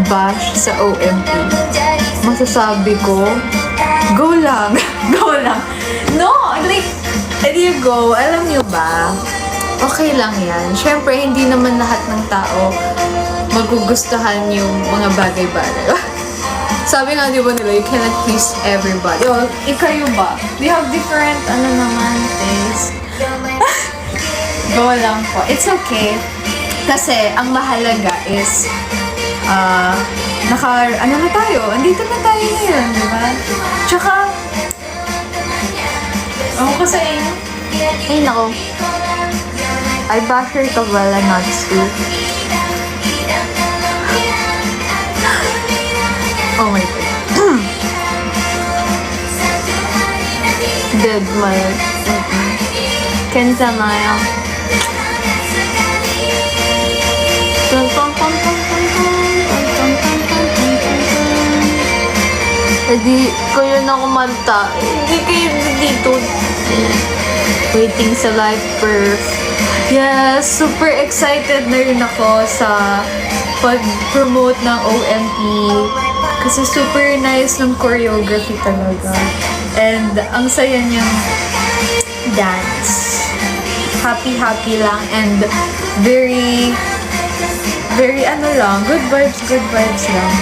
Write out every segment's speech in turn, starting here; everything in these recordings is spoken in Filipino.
bash sa OMP, masasabi ko, go lang. Go lang. No, like, there you go. Alam nyo ba? Okay lang yan. Syempre, hindi naman lahat ng tao magugustuhan yung mga bagay-bagay. Sabi nga, di ba nila, you cannot please everybody. O, ikayo ba? We have different, taste. Go lang po. It's okay. Kasi, ang mahalaga is, ano na tayo? Andito na tayo ngayon, di ba? Tsaka, ako ko sa inyo. Ay, nako. Ay, basher ka pala, Natsu. Oh my God. Dead man. Kenza Maya. Hindi kayo na kumanta. Hindi kayo dito. Waiting sa live birth. Yes, super excited na rin ako sa pag-promote ng OMP. Kasi super nice ng choreography talaga. And ang saya niyang dance. Happy lang. And very good vibes lang.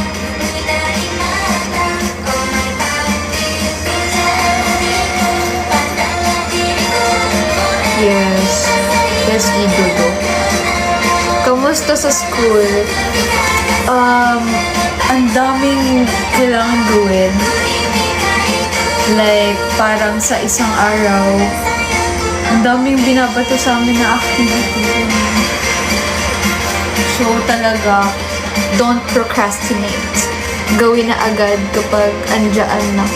Yes, idolo. Kamusta sa school? Ang daming kailangan gawin. Like, parang sa isang araw, ang daming binabato sa amin na activity. So, talaga, don't procrastinate. Gawin na agad kapag andyan na.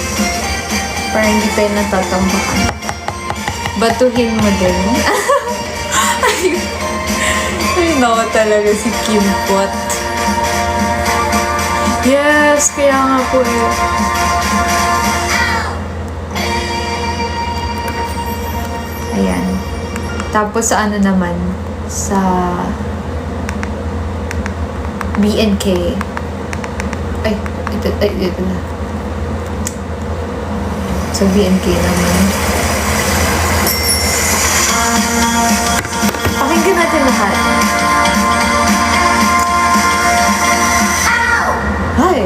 Para hindi tayo natatambakan. Batuhin mo din. Ay, nako talaga si Kim Pot. Yes, kaya nga po eh. Ayan. Tapos sa ano naman, sa BNK. Ay, ito na. Sa BNK naman. Pakinggan natin lahat. Ay,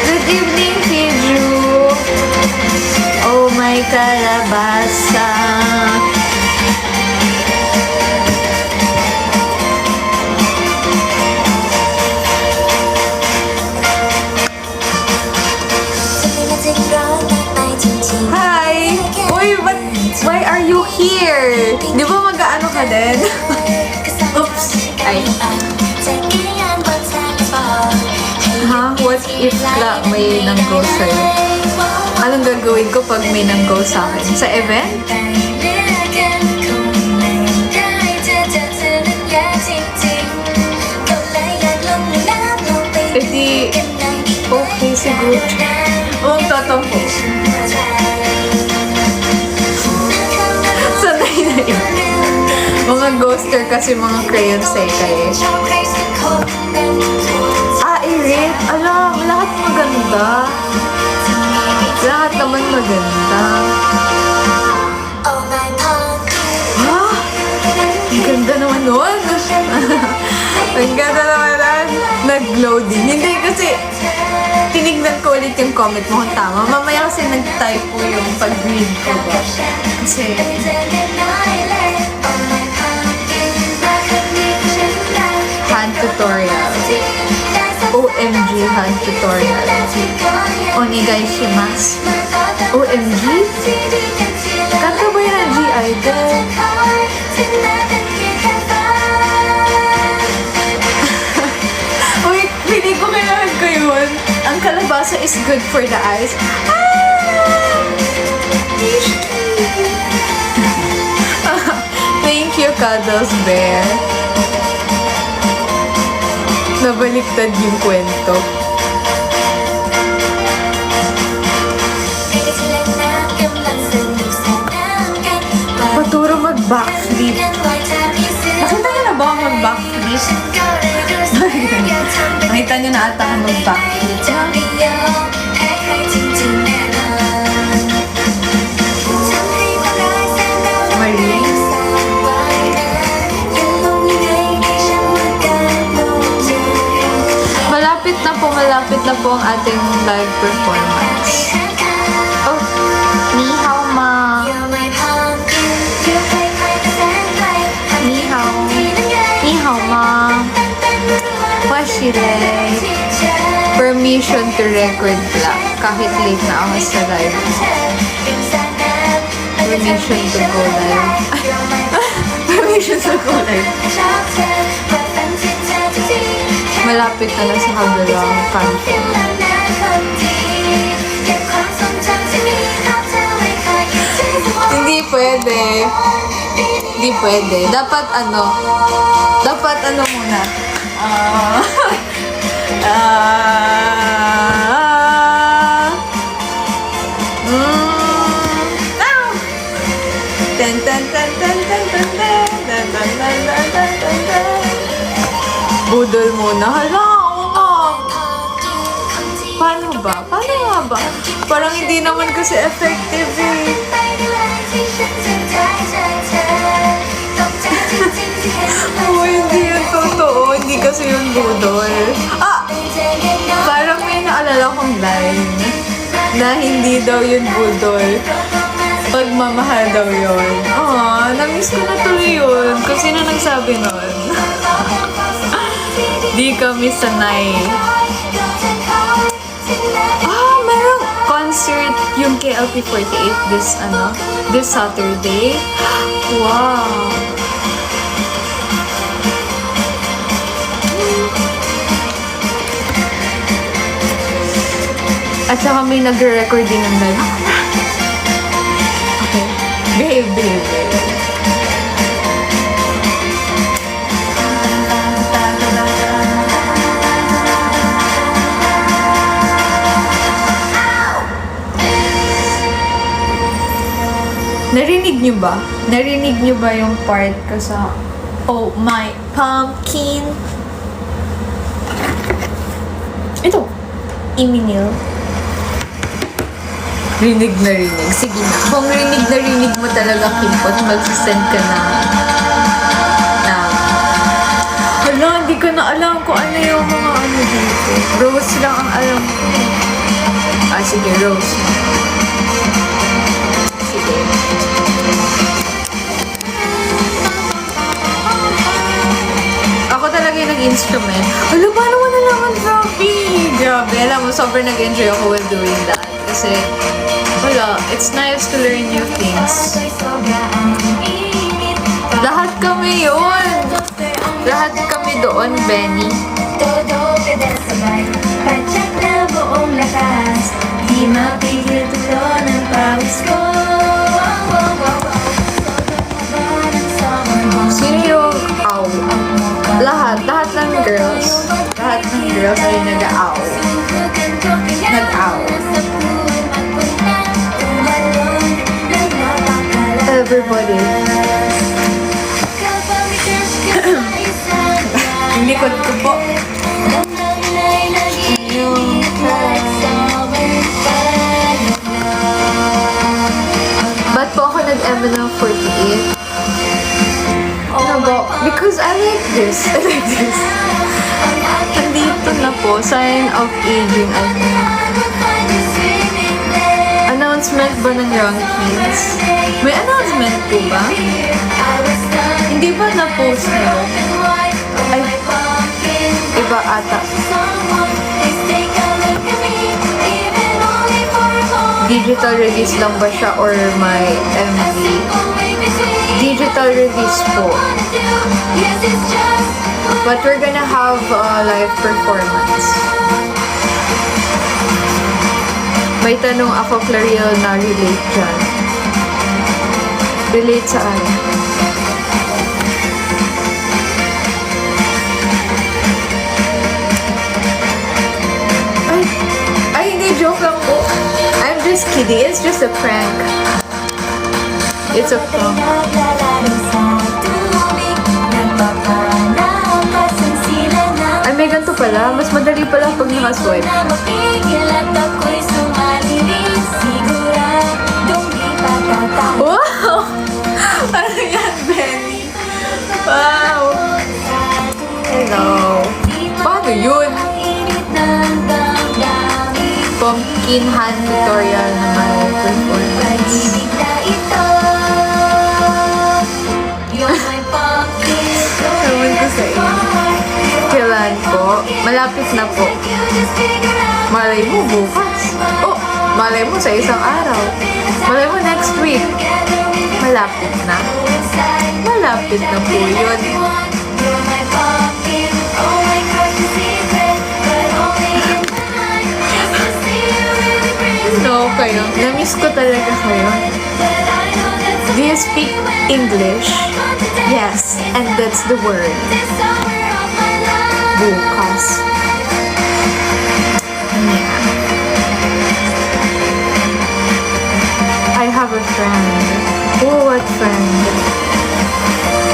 good evening, Piju. Oh, my kalabasa. Hi! Uy, why are you here? Di ba mag-ano ka din? Oops! Ay. Ha? What if may nang-go sa'yo? Anong gagawin ko pag may nang-go sa akin? Sa event? Edi, okay, siguro. Oo, tatampo. Sanay na yun. Mga ghoster kasi mga crayon sekay eh. Irit. Alam, lahat maganda. Lahat naman maganda. Ha? Ang ganda naman nun. Ang ganda naman nun. Nag-loading. Hindi kasi tinignan ko ulit yung comment mo kung tama. Mamaya kasi nag-typo yung pag-read ko ba. Kasi hand tutorial. OMG hand tutorial. Onegaishimasu. OMG? Kanta ba yan ang G-Idol? Uy, hindi ko kailangan ko yun. Ang kalabasa is good for the eyes. Thank you, Cuddles Bear. Nabaliktad yung kwento. Paturo mag-backflip. Kanta niya na ata ka mag-backflip. Marie? Malapit na po ang ating live performance. Oh, ni hao ma. Ni hao. Ni hao ma. Washire. Permission to record vlog. Kahit late na ako sa live. Permission to go live. Permission to go live. Malapit na lang sa kabilang kanto. Hindi pwede. Hindi pwede. Dapat muna. Ten ten ten ten ten ten ten ten ten ten ten ten ten. Budol muna. Hala, oo nga. Paano ba? Paano nga ba? Parang hindi naman kasi effective eh. Oo, hindi yun totoo. Hindi kasi yun budol. Ah! Parang may naalala kong line na hindi daw yun budol. Pagmamahal daw yun. Ah, na-miss ko na tuloy yun. Kasi sino nagsabi nun? Di kami sanay. Ah, merong concert yung KLP48 this Saturday. Wow. At saka may nagre-record din ng live. Okay. Babe. Narinig niyo ba? Narinig niyo ba yung part ko sa Oh My Pumpkin? Ito. Iminil. Rinig na rinig. Sige na. Kung rinig na rinig mo talaga, Kimpot, magsisend ka na. Hala, hindi ko na alam kung ano yung mga ano dito. Rose lang ang alam ko. Ah, sige, Rose. Sige. Ako talaga yung nag-instrument. Hala, paano mo nalaman, Grabe? Grabe. Alam mo, sobrang nag-enjoy ako while doing that. Kasi, wala, it's nice to learn new things. Lahat kami yun. Lahat kami doon, Benny. Di mapigil tulo ng pawis ko. Sino yung aw? Lahat ng girls. Lahat ng girls ay nag-aw. Nag-aw. Everybody. Hindi ko po. Ba't po ako nag-envelope 48? Because I like this. I like this. Nandito na po. Sign of aging, I think. Announcement ba ng rankings? May announcement po ba? Hindi ba na-post na? Ay, iba ata. Digital release lang ba siya or may MV? Digital release po. But we're gonna have a live performance. May tanong ako, Clariel, na relate dyan. Relate saan? Ay, hindi, joke lang po. I'm just kidding. It's just a prank. It's a prank. Ay, may ganito pala. Mas Madali pala pag naka-swipe. Wow! Ano yan, Benny? Wow! Hello. Paano yun? Pumpkin hand tutorial naman performance. Ewan ko sa inyo. Kailan po? Malapit na po. Malay mo bukas. Oh, malay mo sa isang araw. Malay mo next week. Malapit na. Malapit na po yun. No, kayo. Na-miss ko talaga kayo. Do you speak English? Yes, and that's the word. Bukas. Yeah. I have a friend. Oh, what friend?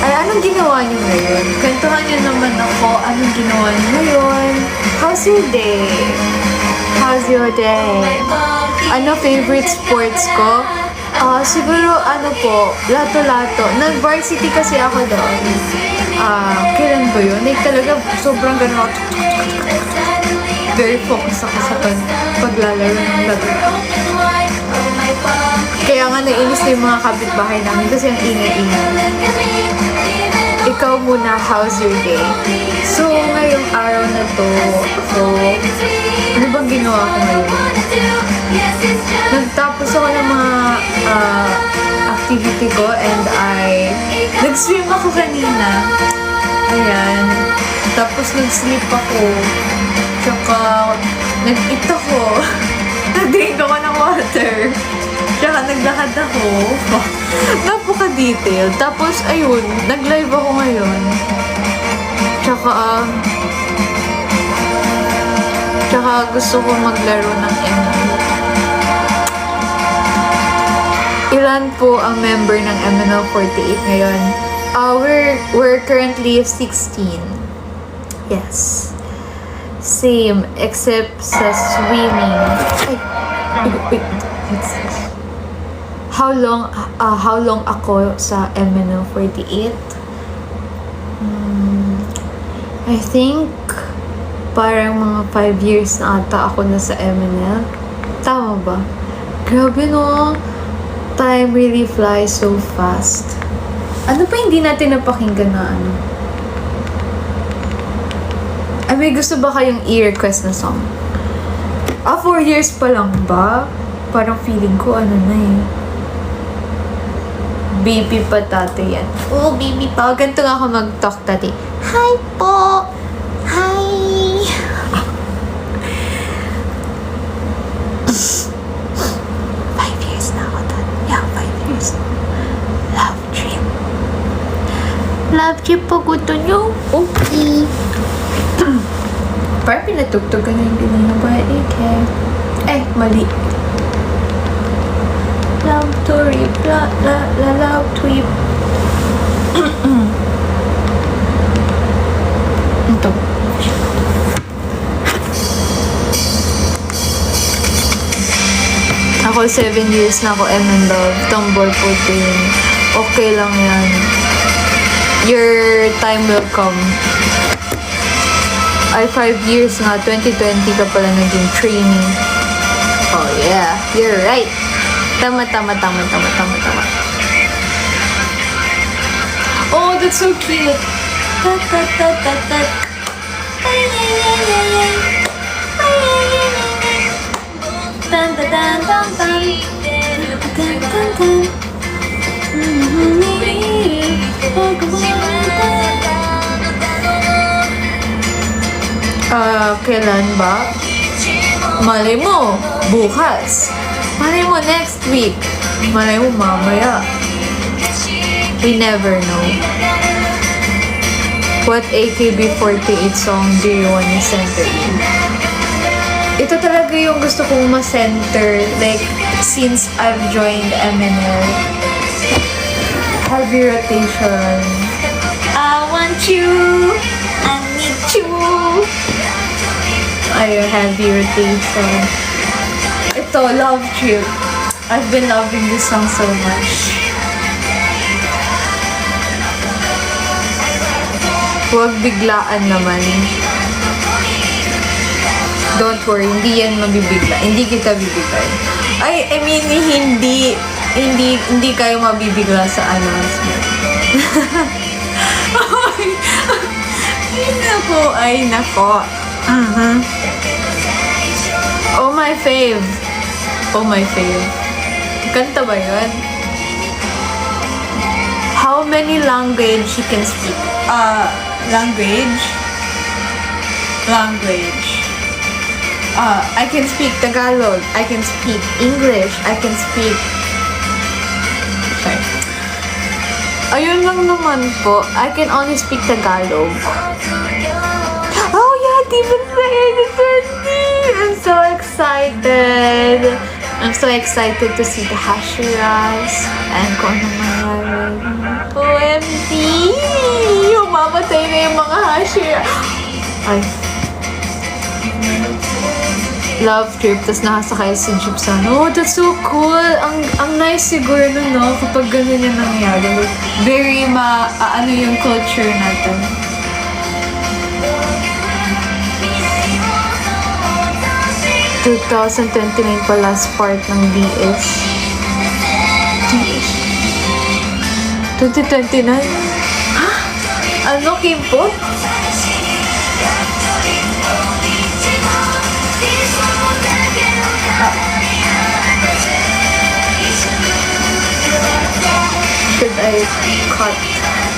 Ay, anong ginawa niyo ngayon? Kwentuhan niyo naman ako. Anong ginawa niyo ngayon? How's your day? How's your day? Ano favorite sports ko? Siguro ano po, lato-lato. Nag-varsity kasi ako doon. Kailan ba yun? Like talaga sobrang gano'n. Very focused ako sa paglalaro ng lato. Kaya nga nainis na yung mga kapitbahay namin kasi ang ingay-ingay. Ikaw muna, how's your day? So, ngayong araw na to, ano bang ginawa ko ngayon? Nagtapos ako ng mga activity ko and nag-swim ako kanina. Ayan. Tapos nag-sleep ako. Tsaka nag-eat ako. Nag-drink ako ng water. Tsaka naglakad ako. Napaka-detail. Tapos ayun, nag-live ako ngayon. Tsaka gusto ko maglaro ng ML. Ilan po ang member ng MNL48 ngayon? We're currently 16. Yes. Same, except sa swimming. Wait. How long ako sa MNL48? I think parang mga 5 years na ata ako na sa MNL. Tama ba? Grabe no. Time really flies so fast. Ano pa hindi natin napakinggan na ano? Ay, may gusto ba kayong i-request na song? 4 years pa lang ba? Parang feeling ko ano na eh. Baby pa tate yan. Oh, baby pa. Ganito nga ako mag-talk tate. Hi po! Hi! 5 years na ako doon. Yeah, 5 years. Love trip. Love trip po gusto nyo? Okay. Parang pinatugtugan na yung ginagawa. Okay. Mali. Love trip. Love trip. Ito. Ako 7 years na ako Love. Tomboy po din. Okay lang yan. Your time will come. Ay, 5 years nga. 2020 ka pala naging training. Oh yeah, you're right. Tama. Oh, that's so cute. Kailan ba? Malay mo, bukas. Malay mo, next week. Malay mo, mamaya. We never know. What AKB48 song do you want to center in? Ito talaga yung gusto kong ma-center. Like, since I've joined MNL. Heavy rotation. I want you. I need you. ay heavy rotation. Ito, Love Trip. I've been loving this song so much. Huwag biglaan naman. Don't worry, hindi yan mabibigla. Hindi kita bibigay. I mean, hindi kayo mabibigla sa announcement. Ay, nako. Oh my fave. Oh my fave. Kanta ba yun? How many language you can speak? Language. I can speak Tagalog. I can speak English. I can speak... Sorry. Ayun lang naman po. I can only speak Tagalog. Oh yeah, Demon Slayer the 20! I'm so excited. I'm so excited to see the Hashiras. And kung ano mangyari. OMG! Mamatay na yung mga Hashira. Ay. Love Trip, tapos nakasakay si jeep sa oh, that's so cool. Ang nice siguro nun, no? Kapag ganun yung nangyari. Very ano yung culture natin. ...2029 pa last part ng DS. 2029? Ha? Ano, K-pop? Should I cut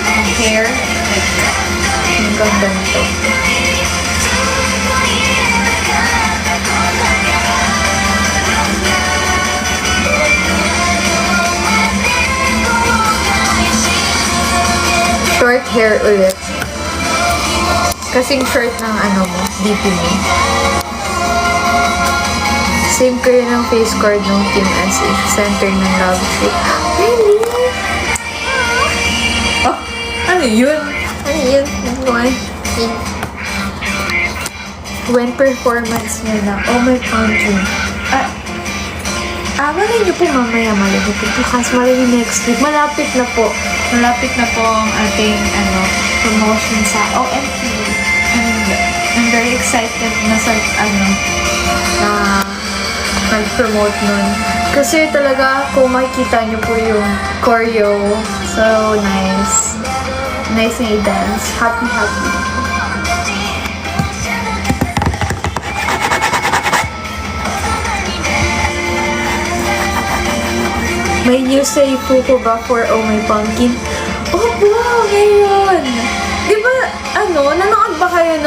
my hair? Like, hanggang ganito. Short hair ulit. Kasing short ng ano mo, DP mo. Same kayo ng face card ng Team SH. Center ng Love Trip. Really? Oh, ano yun? Ano yun? When performance niya na, oh my country. Malay niyo po mamaya, malay niyo po. Bukas, malay niyo next week. Malapit na po. Malapit na po ang ating promotion sa OMT. And I'm very excited na sa nag-promote nun. Kasi talaga, kung makikita niyo po yung choreo, so nice. Nice na i-dance. Happy. May new seifu ko ba for Oh My Pumpkin? Oh, wow! Ngayon! Di ba, nanood ba kayo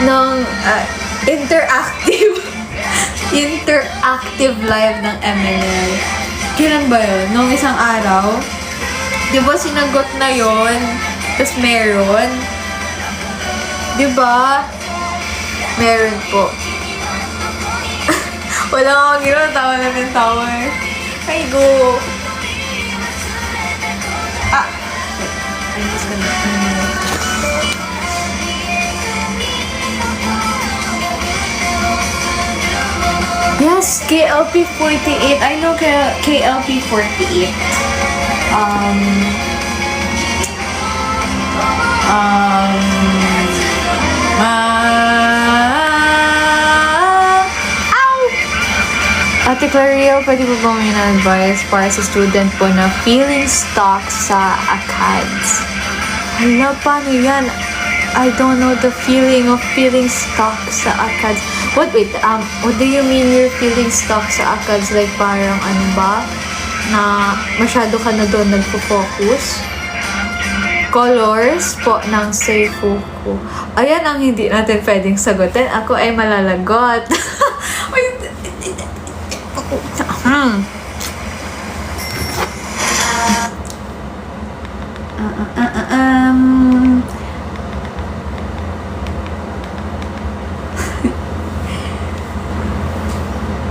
nung interactive live ng MNL? Kailan ba yun? Nung isang araw? Di ba sinagot na yun? Tapos meron? Di ba? Meron po. Wala akong ginawa. Tawa na ng tawa eh. Ay, go! I'm just gonna... Yes, KLP48. I know KLP48. Ate Clario, pwede po ba may na-advise para sa student po na feeling stuck sa ACADS? Hala, paano yan? I don't know the feeling of feeling stuck sa ACADS. What do you mean you're feeling stuck sa ACADS? Like parang ano ba? Na masyado ka na doon nagpo-focus? Colors po ng Seifuku. Ayan ang hindi natin pwedeng sagutin. Ako ay malalagot.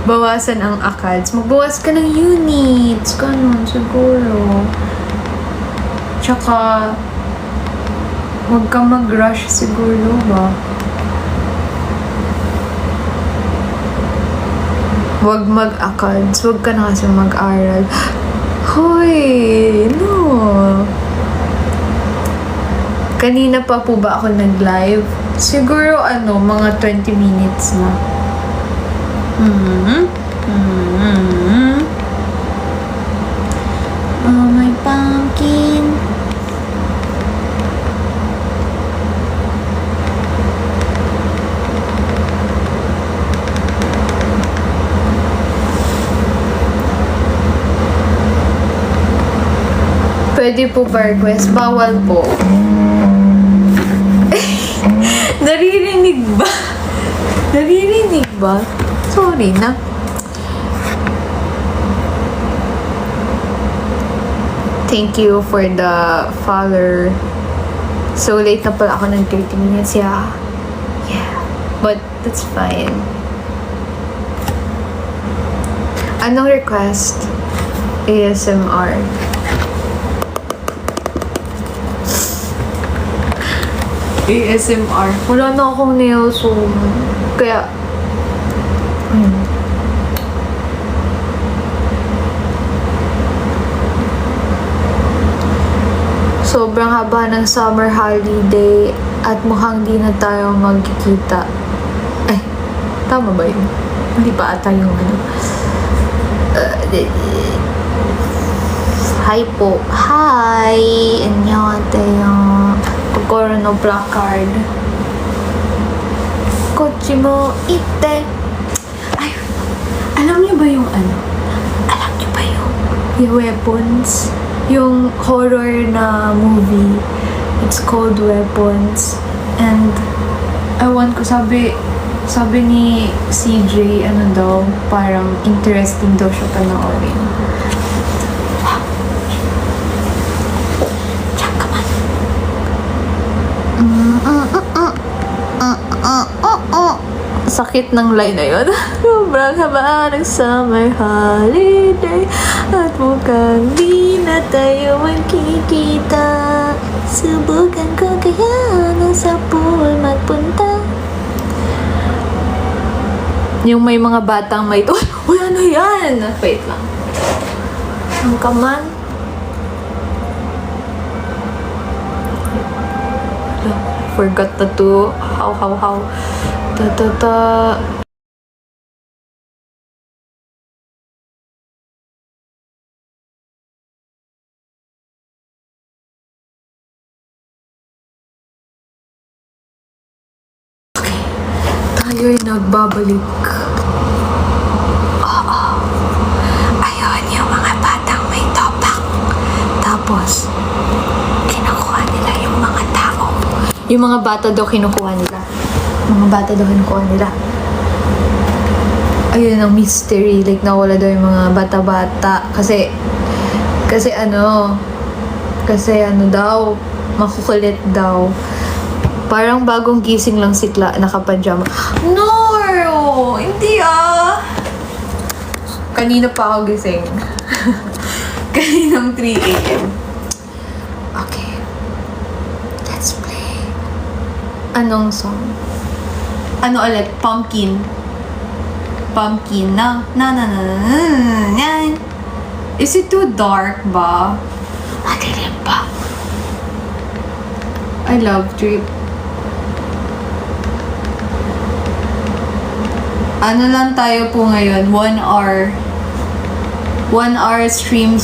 Bawasan ang ACADS. Magbawas ka ng units. Ganun, siguro. Tsaka, huwag ka mag-rush siguro ba? Huwag mag-ACADS. Huwag ka na kasi mag-aral. Hoy! No! Kanina pa po ba ako nag-live? Siguro mga 20 minutes na. Oh, my pumpkin. Pwede po ba request? Bawal po. Naririnig ba? Naririnig ba? Sorry na. Thank you for the follower. So late na pala ako ng 30 minutes. Yeah. But that's fine. Anong request? ASMR. ASMR. Wala na akong nails, so kaya sobrang haba ng summer holiday at mukhang di na tayo magkikita. Ay, tama ba yun? Hindi pa ata yung Hi po. Hi! 안녕하세요. Kokoro no placard. Kochi mo ite. Ay, alam niyo ba yung Alam niyo ba yung Weapons? Yung horror na movie. It's called Weapons. And, ewan ko, sabi ni CJ, daw, parang interesting daw siya panoorin. Sakit ng line na yun. Sobrang haba ng summer holiday at mukhang di na tayo magkikita. Subukan ko kaya na sa pool magpunta. Yung may mga batang may uy, ano yan? Wait lang. Ang kaman. Forgot na to. How. Ta. Okay. Tayo'y nagbabalik. Ayun, yung mga batang may topak. Tapos, kinukuha nila yung mga tao. Yung mga bata daw kinukuha nila. Ayun ang mystery. Like, nawala daw yung mga bata-bata. Kasi daw, makukulit daw. Parang bagong gising lang sikla, nakapajama. No! Hindi Kanina pa ako gising. Kaninang 3 a.m. Okay. Let's play. Anong song? Ano ulit? Pumpkin. Na. Yan. Is it too dark ba? Madilim ba? I love Drip. Ano lang tayo po ngayon? 1 hour. 1 hour stream.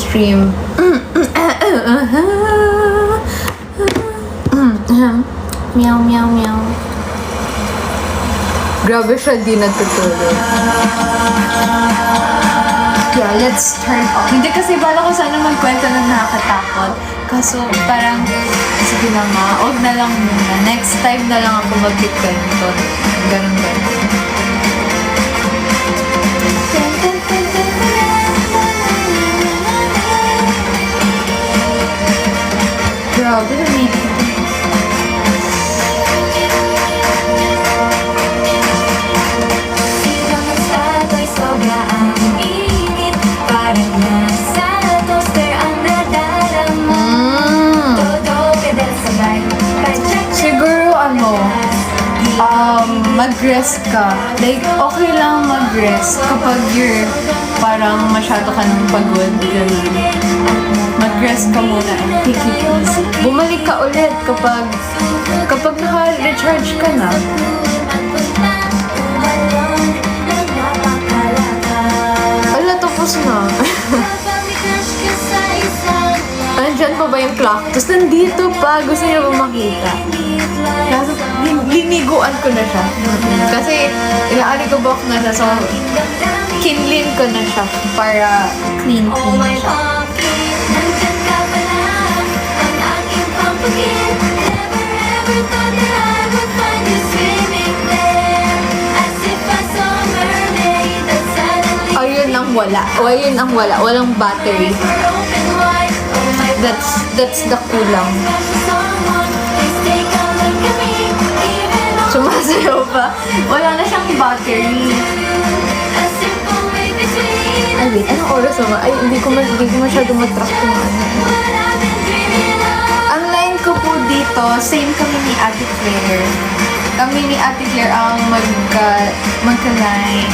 Meow. Grabe siya, di natutulog. Yeah, let's turn off. Hindi kasi bala ko sana magkwento ng nakakatakot. Kaso parang, sige na nga, huwag na lang muna. Next time na lang ako magkikwento. Ganun. Grabe, namitin. mag-rest ka. Like, okay lang mag-rest kapag you're parang masyado ka nang pagod. Ganun. Mag-rest ka muna and take it easy. Bumalik ka ulit kapag naka-recharge ka na. Ala, tapos na. Andyan pa ba yung clock? Tapos nandito pa. Gusto niyo ba makita? Kaso, liniguan ko na siya. Kasi, inaaligabox na siya. So, kinlin ko na siya para clean siya. Ayun ang wala. O, ayun ang wala. Walang battery. That's the kulang. Sumasayaw pa. Wala na siyang battery. Ay, wait. Anong oras naman? Ay, hindi ko masyado matrack yung ano. Ang line ko po dito, same kami ni Ate Claire. Kami ni Ate Claire ang magka-line.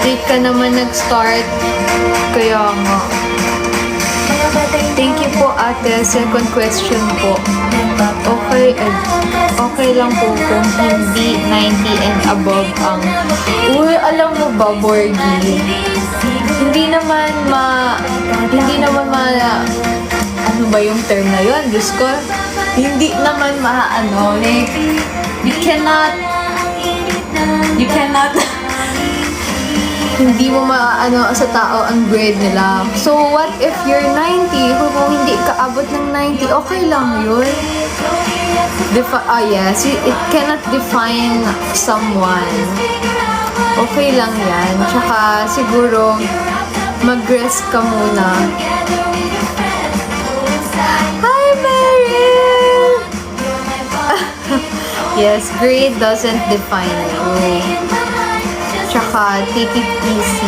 Late ka naman nag-start. Kaya nga. Thank you po, ate. Second question po. Okay lang po kung hindi 90 and above ang... Uy, alam mo ba, Borgie? Hindi naman ano ba yung term na yun? Diyos ko, hindi naman like, you cannot hindi mo maaano sa tao ang grade nila. So, what if you're 90? Kung hindi ka abot ng 90, okay lang yun. Yes, it cannot define someone. Okay lang yan. Tsaka, siguro, mag-rest ka muna. Hi, Meryl! Yes, grade doesn't define you. Tsaka, take it easy.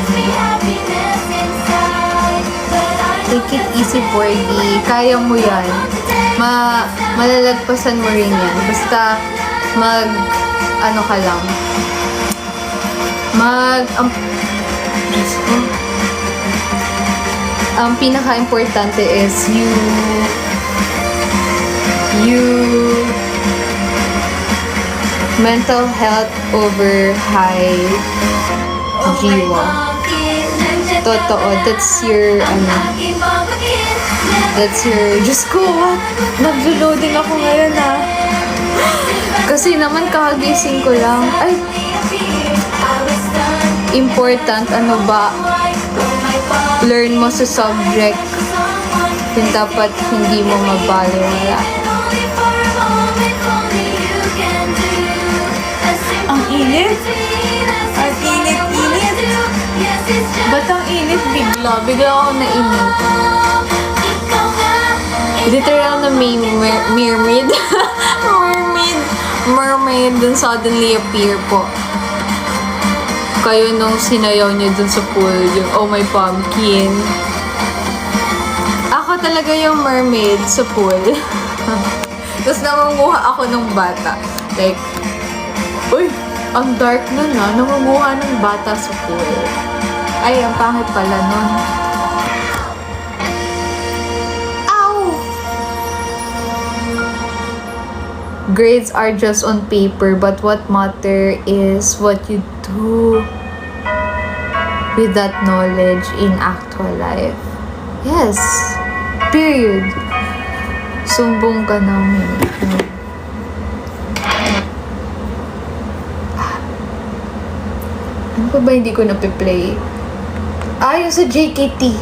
Take it easy, Borgie. Kaya mo yan. Malalagpasan mo rin yan. Basta, ano ka lang. Diyos ko. Ang pinaka-importante is mental health over high jiwa. Totoo. That's your, Diyos ko, what? Nag-loading ako ngayon, ha? Kasi naman, kakagising ko lang. Ay, important, ano ba? Learn mo sa subject. Yung dapat hindi mo mabaliwala. Ang init? Ang init-init? Ba't ang init bigla? Bigla ako nainit. Literal na may mermaid. Mermaid dun suddenly appear po. Kayo nung sinayaw niyo dun sa pool, yung oh my pumpkin. Ako talaga yung mermaid sa pool. Tapos nangunguha ako ng bata. Like, uy, ang dark nun ha. Nangunguha ng bata sa pool. Ay, ang pangit pala nun. Ow! Grades are just on paper, but what matter is what you do with that knowledge in actual life. Yes. Period. Sumbong ka namin. Ano pa ba hindi ko napiplay? Yung sa JKT.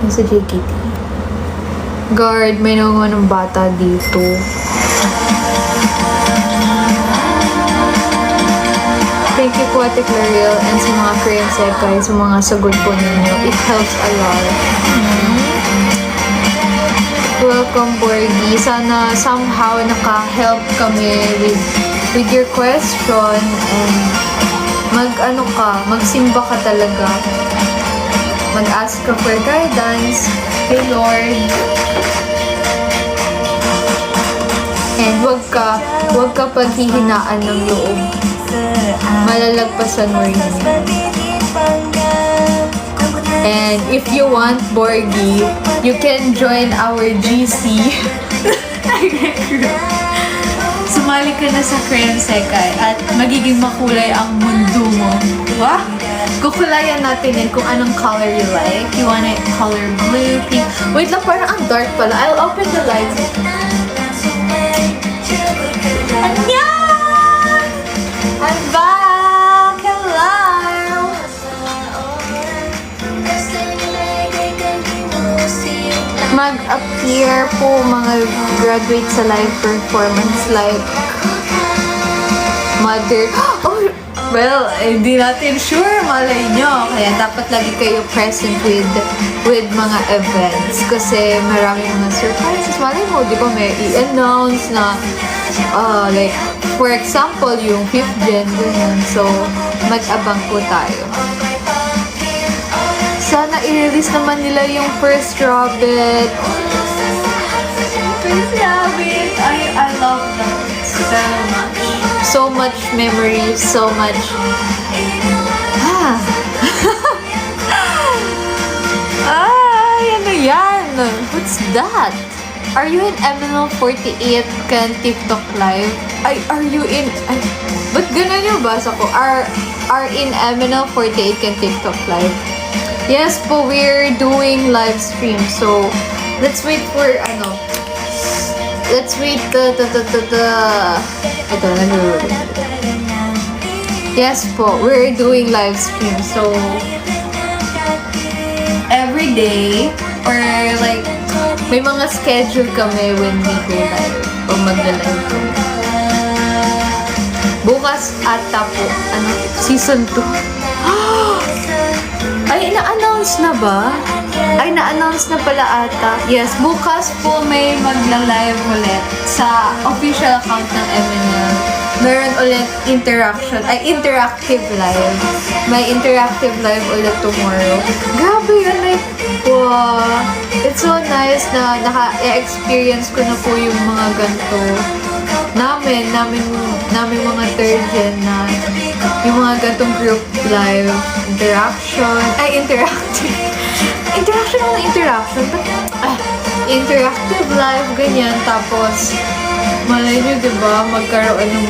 Yung sa JKT. Guard, may nangunga ng bata dito. Thank you po, Ate Clariel, and sa mga Korean Sekai, sa mga sagot po ninyo. It helps a lot. Welcome, Borgie. Sana somehow naka-help kami with your question and magsimba ka talaga. Mag-ask ka for guidance kay Lord. And wag ka paghihinaan ng loob. Malalagpasan mo rin yun. And if you want Borgie, you can join our GC. Sumali ka na sa Creme Secay at magiging makulay ang mundo mo. Wah! Kukulayan natin yan kung anong color you like. You want it color blue, pink. Wait lang, parang ang dark pala. I'll open the lights. Annyeong! I'm back! Hello! Mag-appear po mga graduate sa live performance like Mother. Oh, well, hindi natin sure, malay nyo. Kaya dapat lagi kayo present with mga events kasi marami mga surprises. Malay mo, di ba may i-announce na like, for example, yung 5th gen, ganyan. So, mag-abang po tayo. Sana i-release naman nila yung first Rabbit. First Rabbit! I love that so much. So much memories, so much... ano yan? What's that? Are you in MNL48 kan TikTok live? Are you in... ba't ganun yung basa ko? Are in MNL48 kan TikTok live? Yes po, we're doing live stream. So, let's wait for, let's wait ito, nag-roll. Yes po, we're doing live stream. So, every day, or like, may mga schedule kami when we go live, o magla-live. Bukas ata po, season 2. Ay, na-announce na ba? Ay, na-announce na pala ata. Yes, bukas po may magla-live ulit sa official account ng MNL. Meron ulit interactive live. May interactive live ulit tomorrow. Grabe yun, like, wow. It's so nice na naka-experience ko na po yung mga ganito. Namin mga third gen na yung mga gantong group live interaction, interactive interactive live, ganyan. Tapos malay nyo, diba, magkaroon ng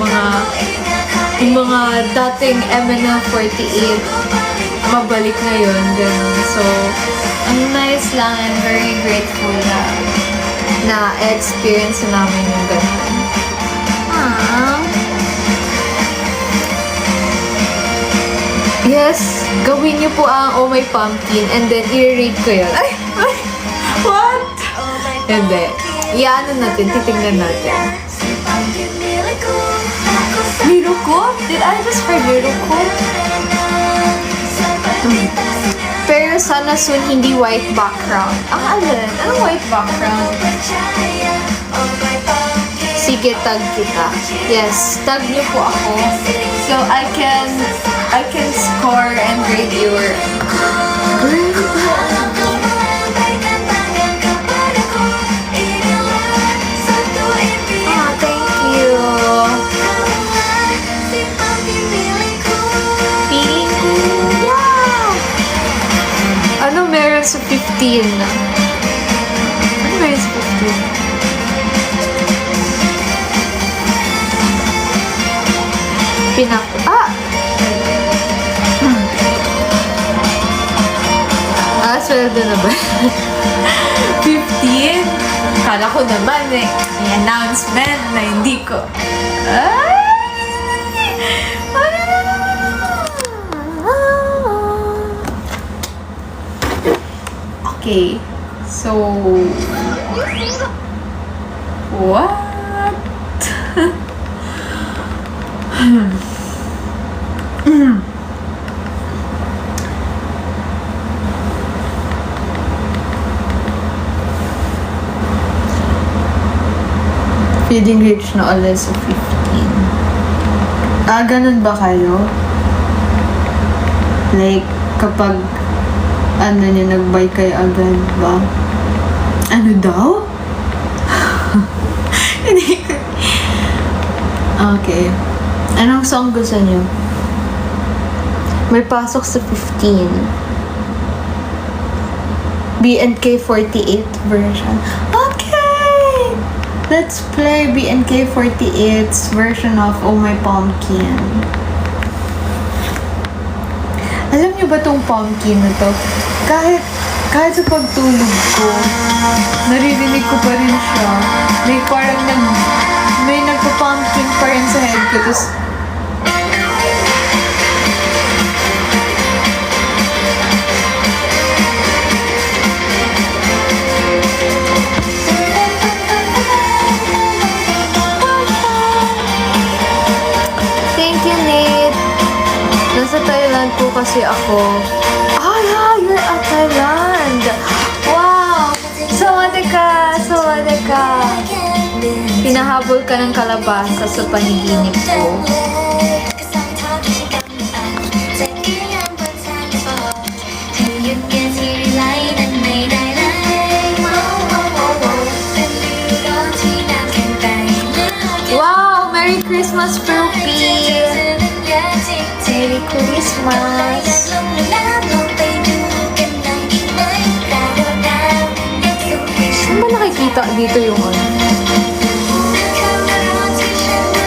mga dating MNL48 mabalik ngayon, ganun. So, ang nice lang and very grateful na experience namin yung ganun. Yes, gawin niyo po ang Oh My Pumpkin and then i-read ko yun. Ay! What? Hindi. Iyaano natin, titignan natin. Miracle? Did I just heard Miracle? Pero sana soon hindi white background. Ang alin? Anong white background? Sige, tag kita. Yes, tag niyo po ako. So I can score and grade your grade. Thank you. Feeling cool. Yeah. Ano meron sa 15? Ano meron sa 15? Sweldo na ba? 15? Kala ko naman may announcement na hindi ko. Okay. So, what? Feeling rich na ulit sa 15. Ganun ba kayo? Like, kapag nag-buy kayo agad ba? Ano daw? Hindi ko. Okay. Anong song gusto niyo? May pasok sa 15. BNK48 version. Okay! Let's play BNK48's version of Oh My Pumpkin. Alam niyo ba tong pumpkin na to? Kahit sa pagtulog ko, naririnig ko pa rin siya. May parang may nagpa-pumpkin pa rin sa head ko. Tapos, thank you, Nate. Nasa Thailand po kasi ako. Ah, yeah, you're at Thailand. Wow! Sawadee-ka! Sawadee-ka! Pinahabol ka ng kalabasa sa paniginip ko. Wow! Merry Christmas, Poopy! Merry Christmas! Saan ba nakikita dito yung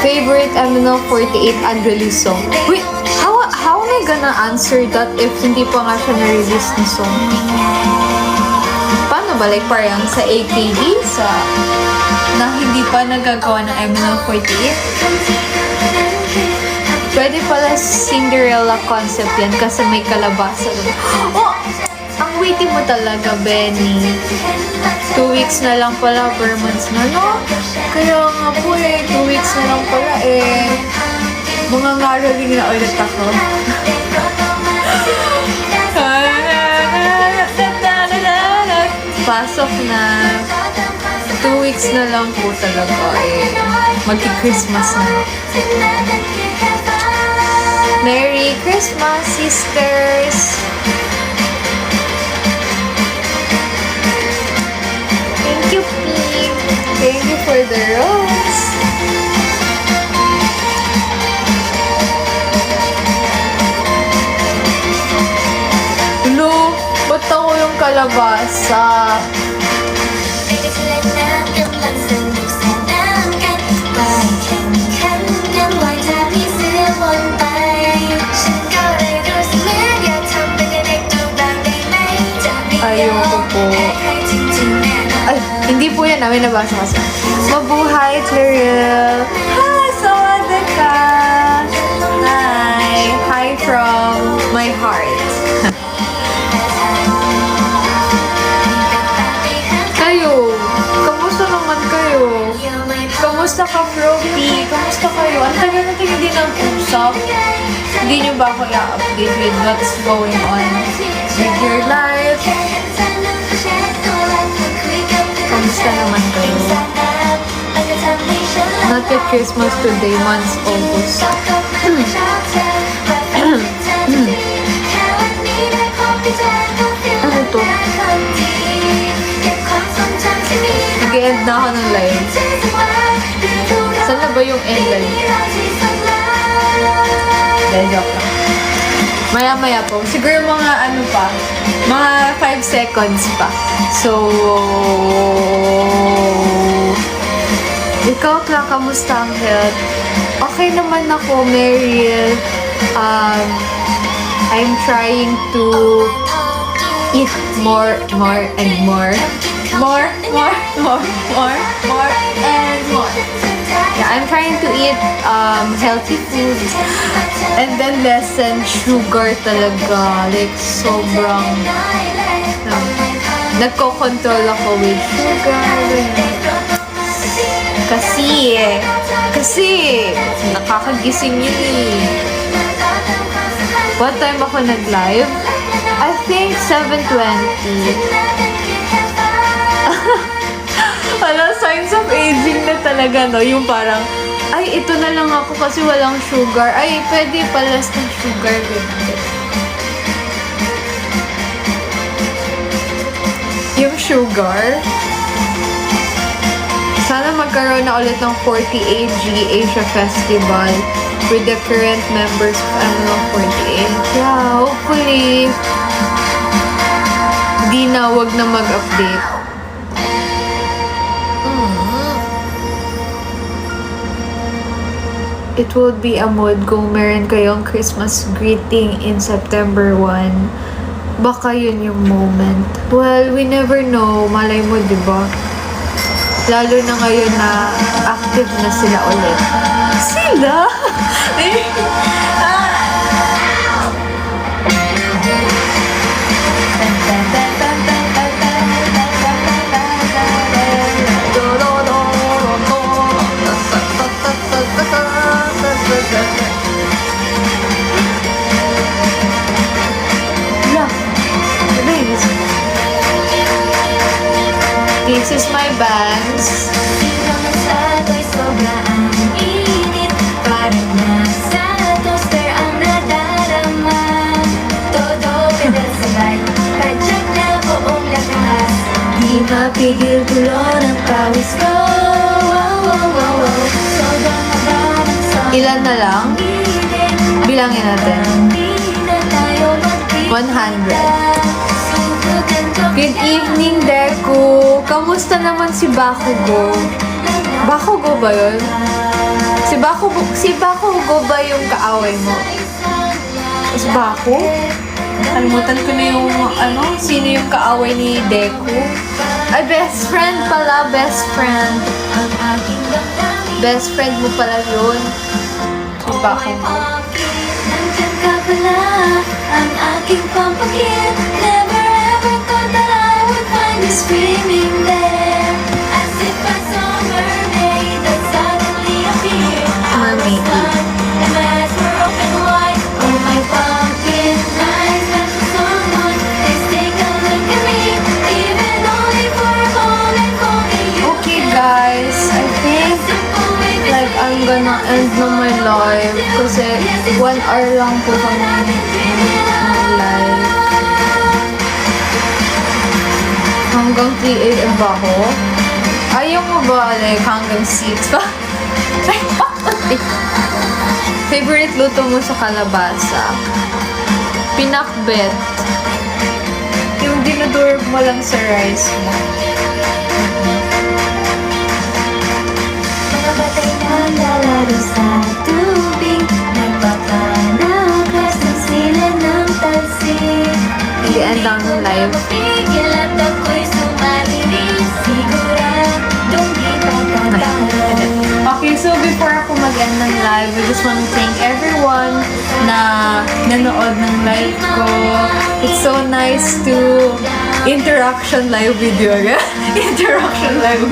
favorite MNO48 unreleased song? Wait, how am I gonna answer that if hindi pa nga siya na-release na song? Paano ba? Like parang sa AKB? Na hindi pa nagagawa ng MNO48? Pwede pala Cinderella concept yan kasi may kalabasa doon. Oh! Ang witty mo talaga, Benny. 2 weeks na lang pala, per months na, no? Kaya nga po 2 weeks na lang pala mga ngaraling na ulit ako. Pasok na. 2 weeks na lang po talaga magki-Christmas na. Merry Christmas, sisters! Thank you, Pete. Thank you for the rose. Hello, ba't ako yung kalabasa? Ayoko po. Ay, hindi po yan. May nabasa kasi. Mabuhay, Clarille. Hi, sawadee-ka. Hi. Hi from my heart. Kayo, kamusta naman kayo? Kamusta ka, Profi? Kamusta kayo? Ang tagal natin hindi nag-usap. Hindi nyo ba ako i-update with what's going on with your life? Kamusta naman kayo? Not yet Christmas today, months August. Ano to? Nag-end na ako ng live. Saan na ba yung end live? Dahil joke lang. Maya-maya po. Siguro mga ano pa. Mga 5 seconds pa. So, ikaw, Kla, kamusta ang health? Okay naman ako, Meryl. I'm trying to eat more and more. More and more. Yeah, I'm trying to eat healthy food and then lessen sugar talaga. Like, sobrang nagko-control ako with sugar. Kasi nakakagising yun eh. What time ako nag-live? I think 7:20. Wala, signs of aging na talaga, no? Yung parang, ay, ito na lang ako kasi walang sugar. Ay, pwede palas ng sugar. sugar. Sana magkaroon na ulit ng 48G Asia Festival with the current members of ML48. Yeah, hopefully, di na, wag na mag-update. It would be a mood kung meron kayong Christmas greeting in September 1. Baka yun yung moment. Well, we never know. Malay mo, di ba? Lalo na ngayon na active na sila ulit. Sila? This is my bangs. Di mapigil tulo ng pawis ko. Ilan na lang? Bilangin natin. 100. Good evening, Deku. Kamusta naman si Bakugo? Bakugo ba yun? Si Bakugo ba yung kaaway mo? Si Baku? Kalimutan ko na yung, sino yung kaaway ni Deku? Ay, best friend pala, best friend. Best friend mo pala yun. Si Bakugo. Nandiyan ka pala, ang aking pampakit. Never ever thought that I would find you screaming there. As if I saw a mermaid that suddenly appeared. Mermaid. And my eyes were open wide. Oh my pumpkin, my special someone. Please take a look at me, even only for a moment. Only you Okay, guys. I think like I'm gonna end na my live kasi 1 hour lang po kami ng live. Hanggang 3 AM ba ako? Ayaw mo ba like hanggang 6 pa? Ay, bakit? Favorite luto mo sa kalabasa? Pinakbet. Yung dinudurog mo lang sa rice mo. mga batay na lalaro sa tubig. Nagpapanakas ng sila ng talsik. I-end lang ng live. Mapigil at ako'y sumali rin. Siguradong di patatawid. Okay, so before ako mag-end ng live, I just want to thank everyone na nanood ng live ko. It's so nice to interaction live video again. Interaction live.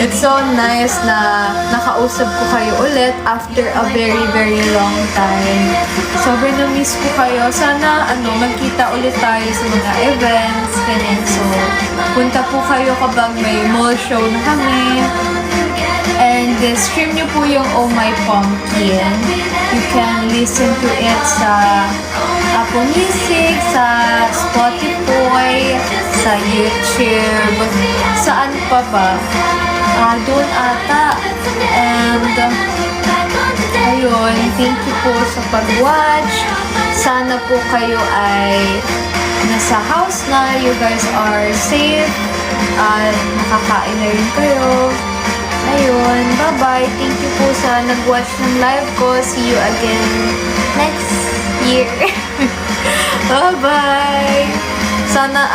It's so nice na nakausap ko kayo ulit after a very, very long time. Sobrang na-miss ko kayo. Sana, magkita ulit tayo sa mga events, ganyan. So, punta po kayo kapag may mall show na kami. And stream nyo po yung Oh My Pumpkin. You can listen to it sa Apple Music, sa Spotify, sa YouTube, saan pa ba? Doon ata. And ayun, thank you po sa pag-watch. Sana po kayo ay nasa house na, you guys are safe, at nakakain na rin kayo. Ayun, bye-bye. Thank you po sa nag-watch ng live ko. See you again next year. Bye-bye. Sana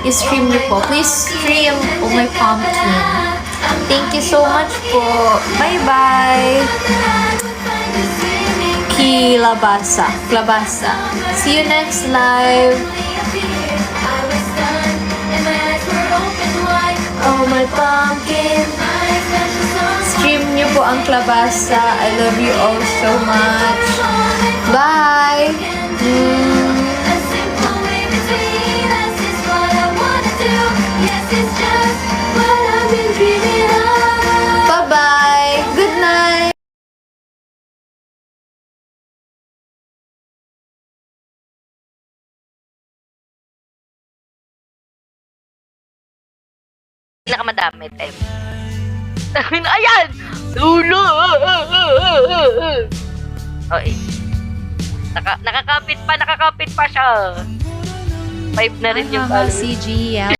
i-stream niyo po. Please stream Oh My Pumpkin. Thank you so much po. Bye-bye. Kilabasa. Klabasa. See you next live. Oh My Pumpkin. Stream niyo po ang Klabasa. I love you all so much. Bye! Pinakamadami, time. Ayan! Dulo! Okay. Nakakapit pa siya. 5 na rin yung Mama, followers. si Gia.